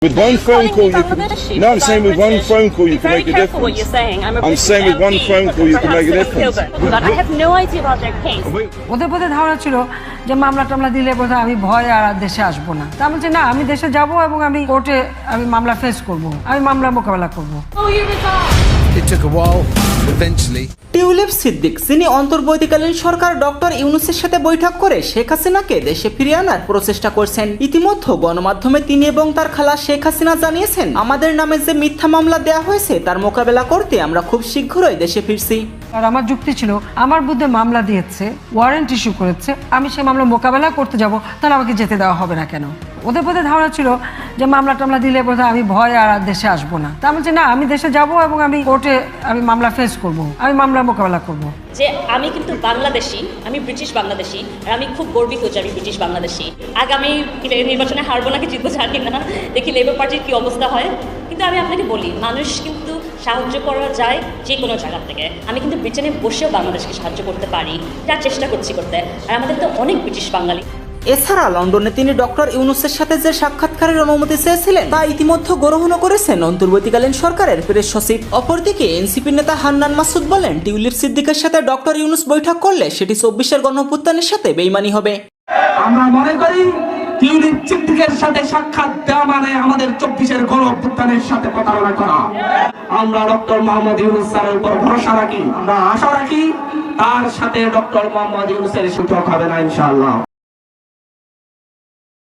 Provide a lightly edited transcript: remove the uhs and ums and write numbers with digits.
With one phone call, you can. No, I'm saying with one phone call, you can make a difference. What you're saying. I'm saying with one phone call, you can make a difference. I have no idea about their case. ওদের বোধহয় ধারণা ছিল যে মামলা টামলা দিলে বোধহয় আমি ভয় আর দেশে আসবো না। তা বলছে না, আমি দেশে যাব এবং আমি কোর্টে আমি মামলা ফেস করব, আমি মামলা মোকাবেলা করব। It took a while, eventually. Tulip Siddique, যিনি অন্তর্বর্তীকালীন সরকার ডক্টর ইউনূসের সাথে বৈঠক করে শেখ হাসিনাকে দেশে ফিরিয়ে আনার প্রচেষ্টা করছেন। ইতিমধ্যে গণমাধ্যমে তিনি এবং তার খালা শেখ হাসিনা জানিয়েছেন, আমাদের নামে যে মিথ্যা মামলা দেওয়া হয়েছে তার মোকাবেলা করতে আমরা খুব শীঘ্রই দেশে ফিরছি। আর আমার যুক্তি ছিল, আমার বিরুদ্ধে মামলা দিয়েছে, ওয়ারেন্ট ইস্যু করেছে, আমি সেই মামলা মোকাবেলা করতে যাব, তাহলে আমাকে যেতে দেওয়া হবে না কেন? ওদের বোধহয় ধারণা ছিল যে মামলা টামলা দিলে বোধহয় আমি ভয় আর দেশে আসবো না। তা বলছে না, আমি দেশে যাব এবং আমি কোর্টে আমি মামলা ফেস করব, আমি মামলা মোকাবেলা করব। যে আমি কিন্তু বাংলাদেশি, আমি ব্রিটিশ বাংলাদেশি, আর আমি খুব গর্বিত যে আমি ব্রিটিশ বাংলাদেশি। আগামী নির্বাচনে হারবো নাকি জিতবো জানি না, দেখি লেবার পার্টির কি অবস্থা হয়। কিন্তু আমি আপনাকে বলি, মানুষ কিন্তু সাহায্য করা যায় যে কোনো জায়গা থেকে। আমি কিন্তু ব্রিটেনে বসেও বাংলাদেশকে সাহায্য করতে পারি, তার চেষ্টা করছি করতে। আর আমাদের তো অনেক ব্রিটিশ বাঙালি। এছাড়া লন্ডনে তিনি ডক্টর ইউনূসের সাথে যে সাক্ষাৎকারের অনুমতি চেয়েছিলেন তা ইতিমধ্যে গ্রহণ করেছেন অন্তর্বর্তীকালীন সরকারের প্রেস সচিব। অপরদিকে এনসিপি নেতা হান্নান মাসুদ বলেন, টিউলিপ সিদ্দিকের সাথে ডক্টর ইউনূস বৈঠক করলে সেটি 24-এর গণঅভ্যুত্থানের সাথে বেইমানি হবে। আমরা মনে করি টিউলিপ সিদ্দিকের সাথে সাক্ষাৎ দেওয়া মানে আমাদের 24-এর গণঅভ্যুত্থানের সাথে প্রতারণা করা। আমরা ডক্টর মোহাম্মদ ইউনূস স্যারের উপর ভরসা রাখি, আমরা আশা রাখি তার সাথে ডক্টর মোহাম্মদ ইউনূসের বৈঠক হবে না ইনশাআল্লাহ।